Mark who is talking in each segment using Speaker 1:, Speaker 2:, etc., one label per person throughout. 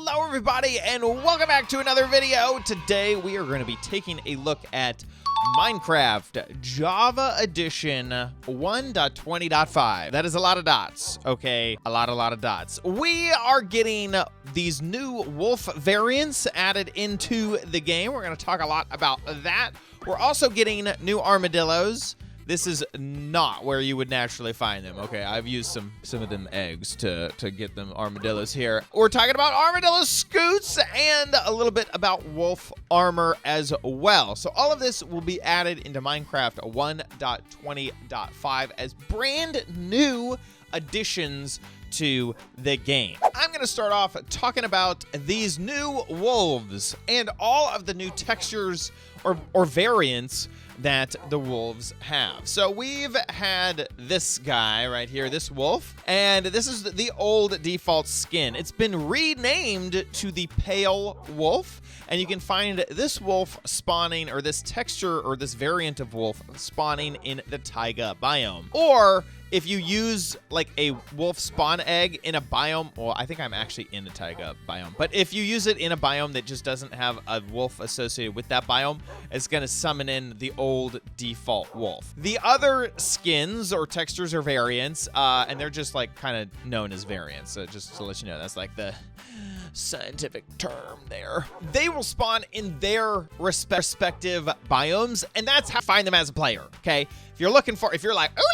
Speaker 1: Hello everybody and welcome back to another video. Today we are going to be taking a look at Minecraft Java Edition 1.20.5. That is a lot of dots, okay? A lot of dots. We are getting these new wolf variants added into the game. We're going to talk a lot about that. We're also getting new armadillos. This is not where you would naturally find them. Okay, I've used some of them eggs to get them armadillos here. We're talking about armadillo scoots and a little bit about wolf armor as well. So all of this will be added into Minecraft 1.20.5 as brand new additions to the game. I'm going to start off talking about these new wolves and all of the new textures or variants that the wolves have. So we've had this guy right here, this wolf, and this is the old default skin. It's been renamed to the pale wolf, and you can find this wolf spawning, or this texture or this variant of wolf spawning in the taiga biome. Or if you use like a wolf spawn egg in a biome, well, I think I'm actually in a taiga biome, but if you use it in a biome that just doesn't have a wolf associated with that biome, it's going to summon in the old default wolf. The other skins or textures or variants, and they're just like kind of known as variants, so just to let you know, that's like the scientific term there. They will spawn in their respective biomes, and that's how you find them as a player, okay? If you're like, ooh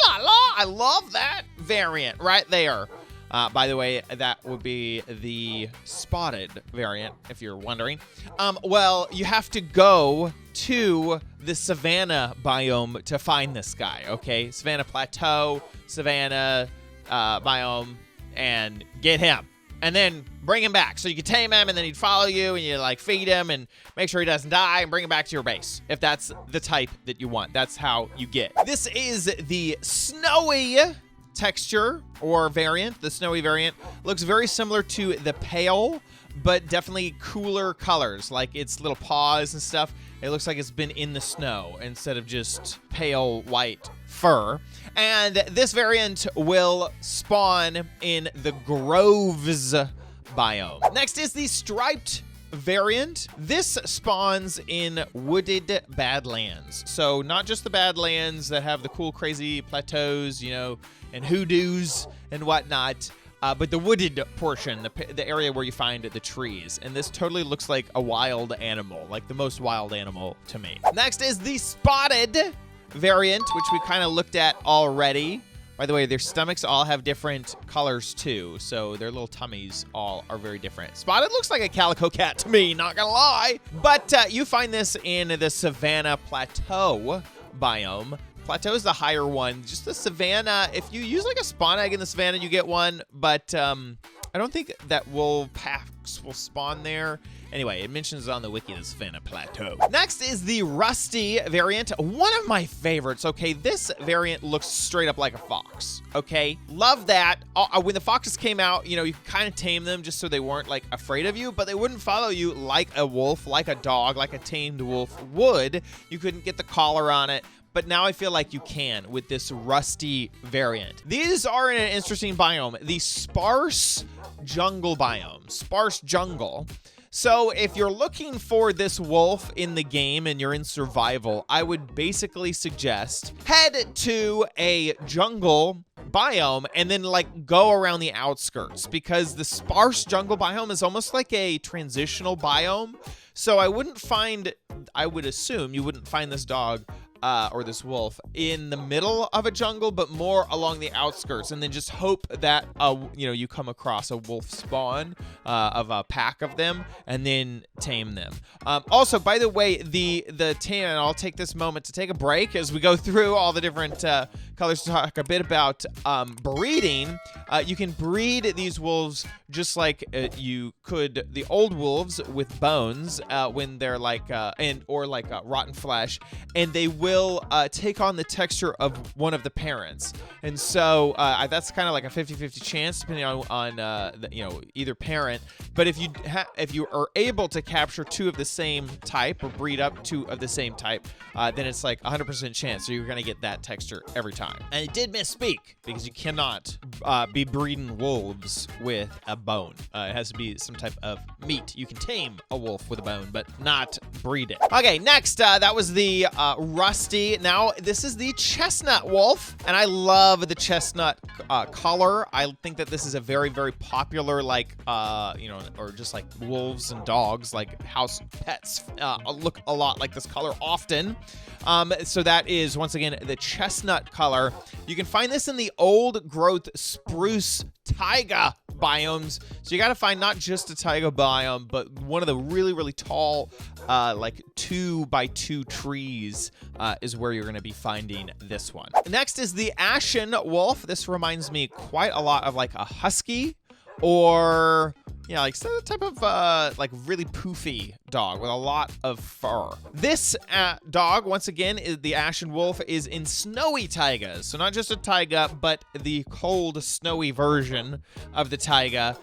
Speaker 1: la la, I love that variant right there. By the way, that would be the spotted variant, if you're wondering. Well, you have to go to the savanna biome to find this guy, okay? Savanna Plateau, savanna biome, and get him. And then bring him back. So you can tame him, and then he'd follow you, and you like feed him and make sure he doesn't die, and bring him back to your base. If that's the type that you want, that's how you get. This is the snowy texture or variant. The snowy variant looks very similar to the pale, but definitely cooler colors, like its little paws and stuff. It looks like it's been in the snow instead of just pale white fur. And this variant will spawn in the groves biome. Next is the striped variant. This spawns in wooded badlands. So not just the badlands that have the cool, crazy plateaus, you know, and hoodoos and whatnot, but the wooded portion, the area where you find the trees. And this totally looks like a wild animal, like the most wild animal to me. Next is the spotted variant, which we kind of looked at already. By the way, their stomachs all have different colors too, so their little tummies all are very different. Spotted looks like a calico cat to me, not gonna lie. But you find this in the Savanna Plateau biome. Plateau is the higher one. Just the Savanna, if you use like a spawn egg in the Savanna, you get one, but I don't think that wolf packs will spawn there. Anyway, it mentions on the wiki the Savanna Plateau. Next is the rusty variant, one of my favorites, okay? This variant looks straight up like a fox, okay? Love that. When the foxes came out, you know, you could kind of tame them just so they weren't like afraid of you, but they wouldn't follow you like a wolf, like a dog, like a tamed wolf would. You couldn't get the collar on it. But now I feel like you can with this rusty variant. These are in an interesting biome, the sparse jungle biome, sparse jungle. So if you're looking for this wolf in the game and you're in survival, I would basically suggest head to a jungle biome and then like go around the outskirts, because the sparse jungle biome is almost like a transitional biome. So I would assume you wouldn't find this dog or this wolf in the middle of a jungle, but more along the outskirts, and then just hope that you know, you come across a wolf spawn of a pack of them, and then tame them. Also, by the way, the tame, and I'll take this moment to take a break as we go through all the different colors to talk a bit about breeding. You can breed these wolves just like you could the old wolves with bones when they're like rotten flesh, and they will will take on the texture of one of the parents. And so that's kind of like a 50-50 chance depending on either parent. But if you are able to capture two of the same type or breed up two of the same type, then it's like 100% chance. So you're going to get that texture every time. And it did misspeak because you cannot be breeding wolves with a bone. It has to be some type of meat. You can tame a wolf with a bone, but not breed it. Okay, next, that was the rusty. Now, this is the chestnut wolf, and I love the chestnut color. I think that this is a very, very popular, like, or just like wolves and dogs, like house pets, look a lot like this color often. So that is, once again, the chestnut color. You can find this in the old growth spruce taiga biomes. So you got to find not just a taiga biome, but one of the really, really tall, like 2x2 trees is where you're going to be finding this one. Next is the Ashen wolf. This reminds me quite a lot of like a husky or... yeah, like some type of like really poofy dog with a lot of fur. This dog, once again, is the Ashen wolf, is in snowy taigas. So not just a taiga, but the cold, snowy version of the taiga.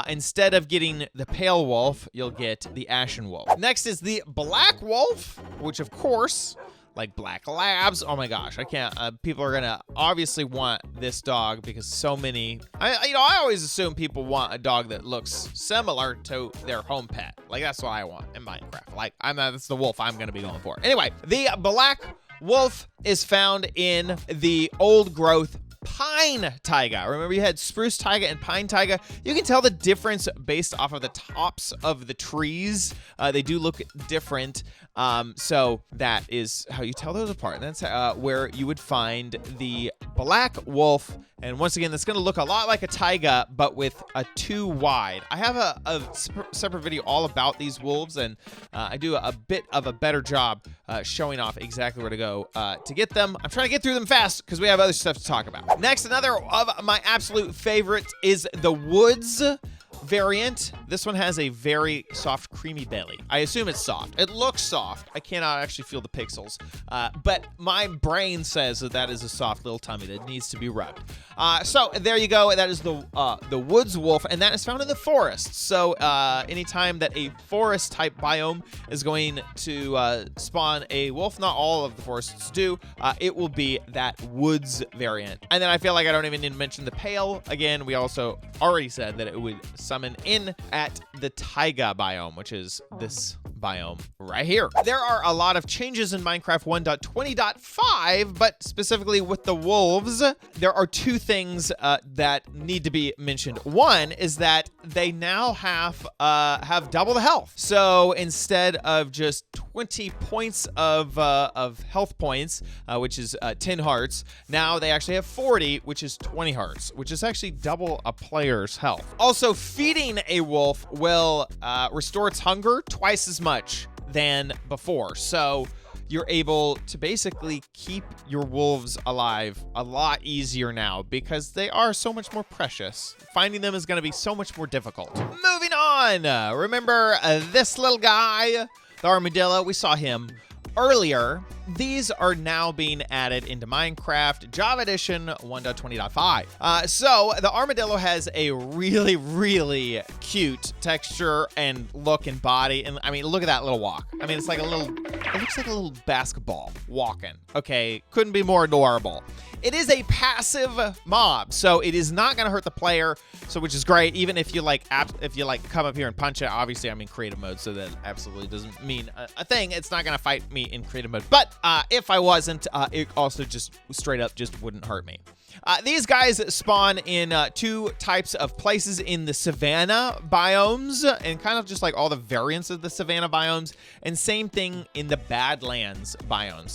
Speaker 1: Instead of getting the pale wolf, you'll get the Ashen wolf. Next is the black wolf, which of course, like black labs. Oh my gosh, I can't. People are gonna obviously want this dog because so many. I always assume people want a dog that looks similar to their home pet. Like that's what I want in Minecraft. Like that's the wolf I'm gonna be going for. Anyway, the black wolf is found in the old growth pine taiga. Remember you had spruce taiga and pine taiga. You can tell the difference based off of the tops of the trees. They do look different. So that is how you tell those apart. And that's where you would find the black wolf. And once again, that's going to look a lot like a taiga, but with a 2 wide. I have a separate video all about these wolves, and I do a bit of a better job showing off exactly where to go to get them. I'm trying to get through them fast because we have other stuff to talk about. Next, another of my absolute favorites is the woods variant. This one has a very soft, creamy belly. I assume it's soft. It looks soft. I cannot actually feel the pixels, but my brain says that that is a soft little tummy that needs to be rubbed. So there you go. That is the woods wolf, and that is found in the forest. So anytime that a forest type biome is going to spawn a wolf, not all of the forests do, it will be that woods variant. And then I feel like I don't even need to mention the pale. Again, we also already said that it would summon in at the taiga biome, which is this biome right here. There are a lot of changes in Minecraft 1.20.5, but specifically with the wolves, there are two things that need to be mentioned. One is that they now have double the health. So instead of just 20 points of health points, which is 10 hearts, now they actually have 40, which is 20 hearts, which is actually double a player's health. Also, feeding a wolf will restore its hunger twice as much than before. So you're able to basically keep your wolves alive a lot easier now because they are so much more precious. Finding them is going to be so much more difficult. Moving on. Remember this little guy, the armadillo? We saw him earlier. These are now being added into Minecraft Java Edition 1.20.5. So the armadillo has a really, really cute texture and look and body. And I mean, look at that little walk. I mean, it's like it looks like a little basketball walking. Okay, couldn't be more adorable. It is a passive mob, so it is not going to hurt the player, so which is great. Even if you come up here and punch it, obviously I'm in creative mode, so that absolutely doesn't mean a thing. It's not going to fight me in creative mode. But if I wasn't, it also just straight up just wouldn't hurt me. These guys spawn in two types of places in the savanna biomes, and kind of just like all the variants of the savanna biomes, and same thing in the badlands biome.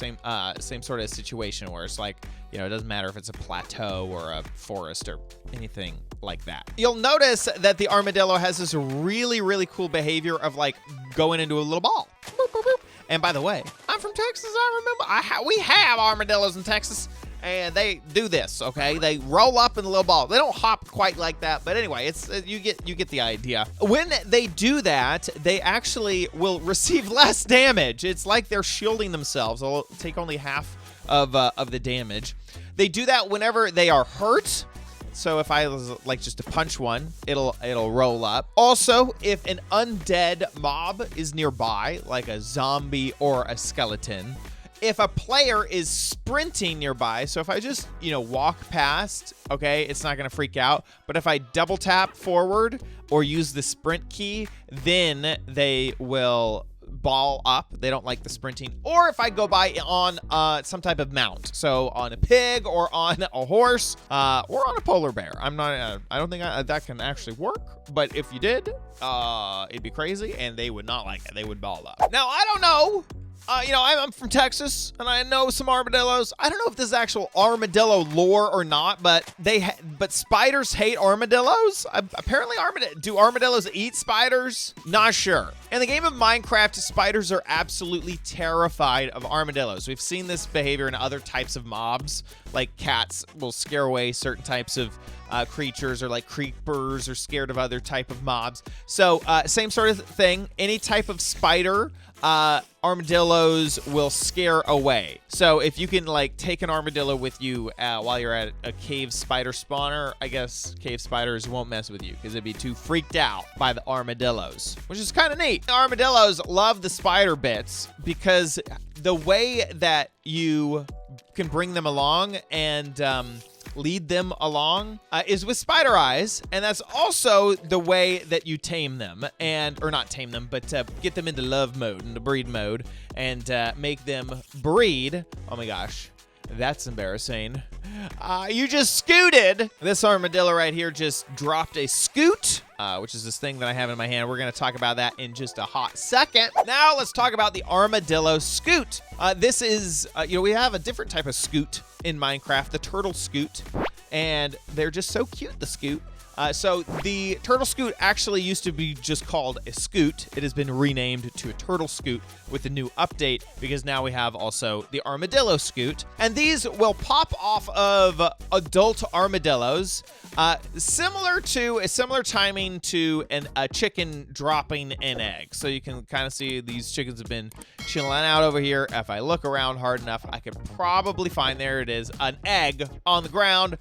Speaker 1: Same sort of situation where it's like, you know, it doesn't matter if it's a plateau or a forest or anything like that. You'll notice that the armadillo has this really, really cool behavior of like going into a little ball. Boop, boop, boop. And by the way, I'm from Texas. I remember we have armadillos in Texas. and they do this, okay? They roll up in a little ball. They don't hop quite like that, but anyway, it's you get the idea. When they do that, they actually will receive less damage. It's like they're shielding themselves. They'll take only half of the damage. They do that whenever they are hurt. So if I was like just to punch one, it'll roll up. Also, if an undead mob is nearby, like a zombie or a skeleton, if a player is sprinting nearby, so if I just, walk past, okay, it's not going to freak out. But if I double tap forward or use the sprint key, then they will ball up. They don't like the sprinting. Or if I go by on some type of mount, so on a pig or on a horse or on a polar bear. I don't think that can actually work, but if you did, it'd be crazy and they would not like it. They would ball up. Now, I don't know. I'm from Texas, and I know some armadillos. I don't know if this is actual armadillo lore or not, but spiders hate armadillos. Apparently, do armadillos eat spiders? Not sure. In the game of Minecraft, spiders are absolutely terrified of armadillos. We've seen this behavior in other types of mobs, like cats will scare away certain types of creatures, or like creepers are scared of other type of mobs. So same sort of thing. Any type of spider, armadillos will scare away. So if you can like take an armadillo with you while you're at a cave spider spawner, I guess cave spiders won't mess with you because they'd be too freaked out by the armadillos, which is kind of neat. Armadillos love the spider bits because the way that you can bring them along and lead them along is with spider eyes, and that's also the way that you tame them, or not tame them, but get them into love mode, into breed mode, and make them breed. Oh my gosh, that's embarrassing. You just scooted. This armadillo right here just dropped a scoot, which is this thing that I have in my hand. We're going to talk about that in just a hot second. Now let's talk about the armadillo scoot. This is, we have a different type of scoot in Minecraft, the turtle scoot, and they're just so cute, the scoot. So the turtle scoot actually used to be just called a scoot. It has been renamed to a turtle scoot with the new update because now we have also the armadillo scoot. And these will pop off of adult armadillos, similar timing to a chicken dropping an egg. So you can kind of see these chickens have been chilling out over here. If I look around hard enough, I could probably find, there it is, an egg on the ground.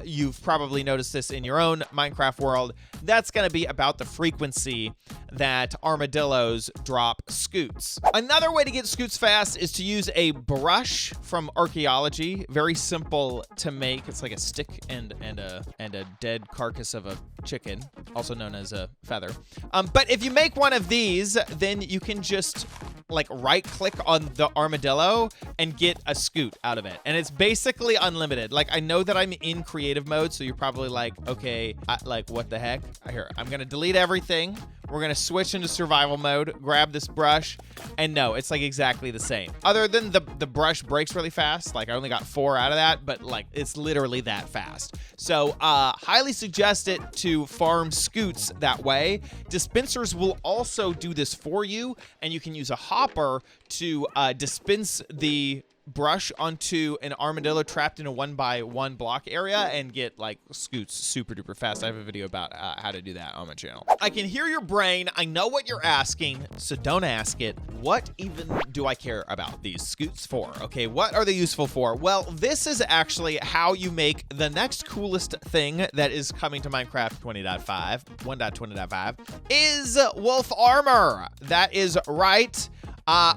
Speaker 1: You've probably noticed this in your own Minecraft world. That's going to be about the frequency that armadillos drop scoots. Another way to get scoots fast is to use a brush from archaeology. Very simple to make. It's like a stick and a dead carcass of a chicken, also known as a feather. But if you make one of these, then you can just like right click on the armadillo and get a scoot out of it. And it's basically unlimited. Like, I know that I'm in creative mode, so you're probably like, okay, like what the heck? Here, I'm gonna delete everything. We're gonna switch into survival mode, grab this brush, and no, it's like exactly the same. Other than the brush breaks really fast. Like, I only got 4 out of that, but like it's literally that fast. So highly suggest it to farm scoots that way. Dispensers will also do this for you, and you can use a hopper to dispense the brush onto an armadillo trapped in a 1x1 block area and get like scoots super duper fast. I have a video about how to do that on my channel. I can hear your brain. I know what you're asking, so don't ask it. What even do I care about these scoots for? Okay, what are they useful for? Well, this is actually how you make the next coolest thing that is coming to Minecraft 1.20.5 is wolf armor. That is right.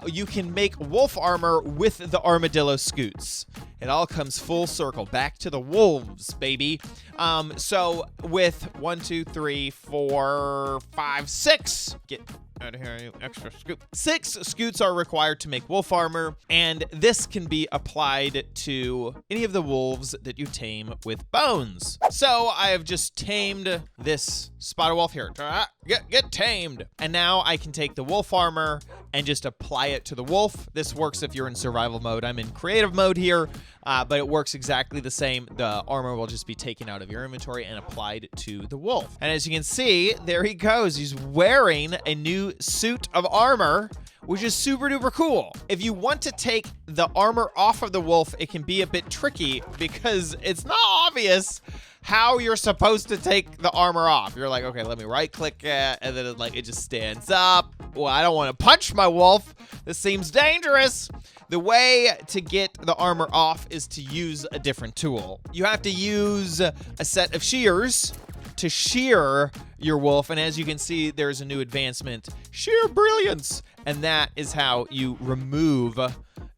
Speaker 1: You can make wolf armor with the armadillo scoots. It all comes full circle back to the wolves, baby. So with 1, 2, 3, 4, 5, 6, get out of here, you extra scoot. 6 scoots are required to make wolf armor, and this can be applied to any of the wolves that you tame with bones. So I have just tamed this spotted wolf here. Get tamed. And now I can take the wolf armor and just apply it to the wolf. This works if you're in survival mode. I'm in creative mode here, but it works exactly the same. The armor will just be taken out of your inventory and applied to the wolf. And as you can see, there he goes. He's wearing a new suit of armor which is super duper cool. If you want to take the armor off of the wolf, it can be a bit tricky because it's not obvious how you're supposed to take the armor off. You're like, okay, let me right click it, and then it just stands up. Well, I don't want to punch my wolf. This seems dangerous. The way to get the armor off is to use a different tool. You have to use a set of shears to shear your wolf, and as you can see, there's a new advancement, sheer brilliance, and that is how you remove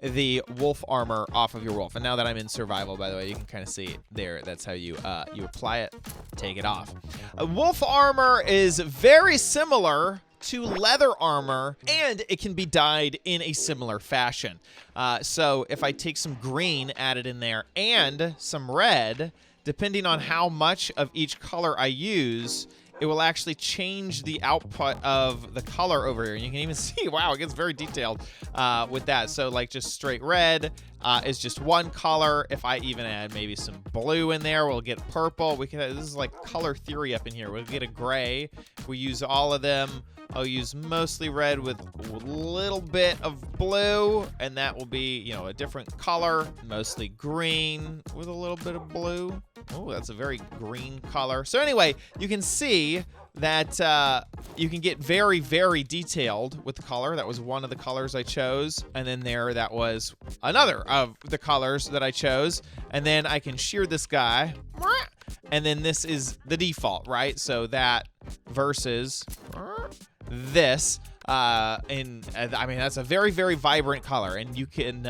Speaker 1: the wolf armor off of your wolf. And now that I'm in survival, by the way, you can kind of see it there. That's how you apply it, take it off. Wolf armor is very similar to leather armor, and it can be dyed in a similar fashion. So if I take some green, add it in there, and some red, depending on how much of each color I use, it will actually change the output of the color over here. And you can even see, wow, it gets very detailed with that. So like just straight red is just one color. If I even add maybe some blue in there, we'll get purple. This is like color theory up in here. We'll get a gray. If we use all of them, I'll use mostly red with a little bit of blue, and that will be, you know, a different color. Mostly green with a little bit of blue. Oh, that's a very green color. So anyway, you can see that you can get very, very detailed with the color. That was one of the colors I chose. And then that was another of the colors that I chose. And then I can shear this guy. And then this is the default, right? So that versus this. And I mean, that's a very, very vibrant color, and you can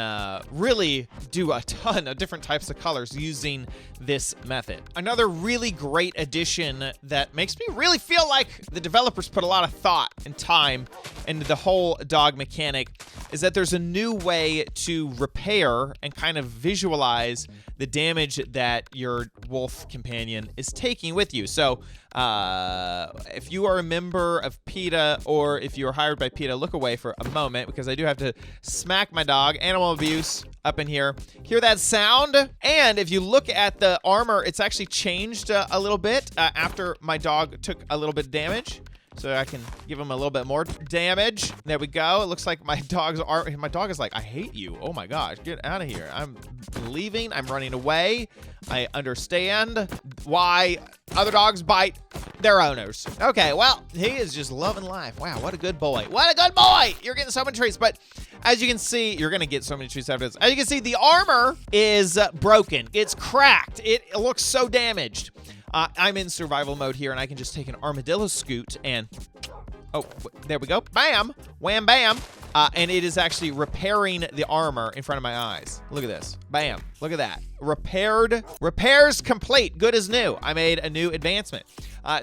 Speaker 1: really do a ton of different types of colors using this method. Another really great addition that makes me really feel like the developers put a lot of thought and time into the whole dog mechanic is that there's a new way to repair and kind of visualize the damage that your wolf companion is taking with you. So if you are a member of PETA, or if you are hired by PETA, look away for a moment, because I do have to smack my dog. Animal abuse up in here. Hear that sound? And if you look at the armor, it's actually changed a little bit after my dog took a little bit of damage. So I can give him a little bit more damage. There we go. It looks like my dog is like, I hate you. Oh my gosh, get out of here. I'm leaving. I'm running away. I understand why other dogs bite their owners. Okay, well, he is just loving life. Wow, what a good boy. What a good boy. You're getting so many treats. But as you can see, you're going to get so many treats after this. As you can see, the armor is broken. It's cracked. It looks so damaged. I'm in survival mode here, and I can just take an armadillo scoot and, oh, there we go. Bam, wham, bam. And it is actually repairing the armor in front of my eyes. Look at this. Bam. Look at that. Repaired. Repairs complete. Good as new. I made a new advancement.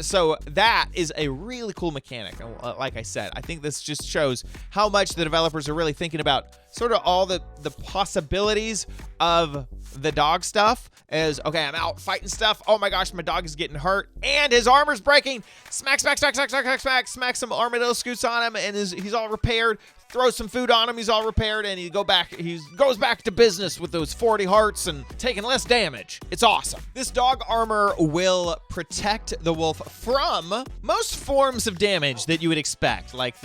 Speaker 1: So that is a really cool mechanic. Like I said, I think this just shows how much the developers are really thinking about sort of all the possibilities of the dog stuff. Is, okay, I'm out fighting stuff. Oh my gosh, my dog is getting hurt, and his armor's breaking. Smack, smack, smack, smack, smack, smack, smack, smack some armadillo scoots on him, and he's all repaired. Throw some food on him, he's all repaired, and he goes back to business with those 40 hearts and taking less damage. It's awesome. This dog armor will protect the wolf from most forms of damage that you would expect, like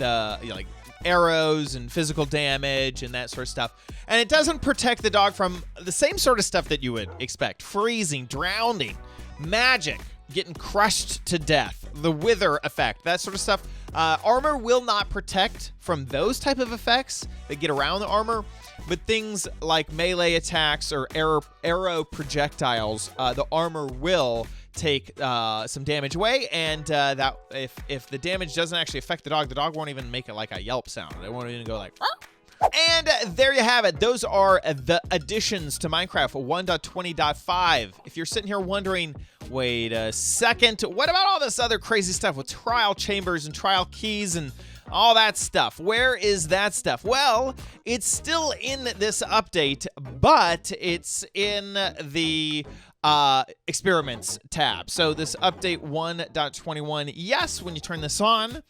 Speaker 1: arrows and physical damage and that sort of stuff. And it doesn't protect the dog from the same sort of stuff that you would expect. Freezing, drowning, magic, getting crushed to death, the wither effect, that sort of stuff. Armor will not protect from those type of effects that get around the armor, but things like melee attacks or arrow projectiles, the armor will take some damage away, and that if the damage doesn't actually affect the dog won't even make it like a yelp sound. It won't even go like, "Arr!" And there you have it. Those are the additions to Minecraft 1.20.5. If you're sitting here wondering, wait a second, what about all this other crazy stuff with trial chambers and trial keys and all that stuff? Where is that stuff? Well, it's still in this update, but it's in the experiments tab. So this update 1.21, yes, when you turn this on,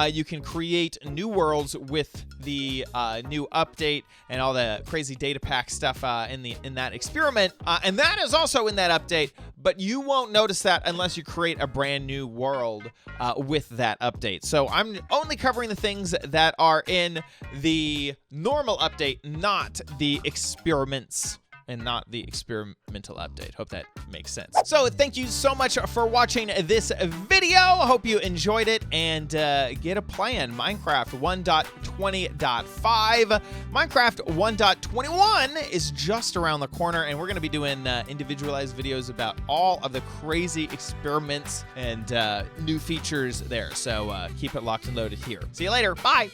Speaker 1: you can create new worlds with the new update and all the crazy data pack stuff in that experiment. And that is also in that update, but you won't notice that unless you create a brand new world with that update. So I'm only covering the things that are in the normal update, not the experiments and not the experimental update. Hope that makes sense. So thank you so much for watching this video. Hope you enjoyed it, and get a plan. Minecraft 1.20.5. Minecraft 1.21 is just around the corner, and we're going to be doing individualized videos about all of the crazy experiments and new features there. So keep it locked and loaded here. See you later. Bye.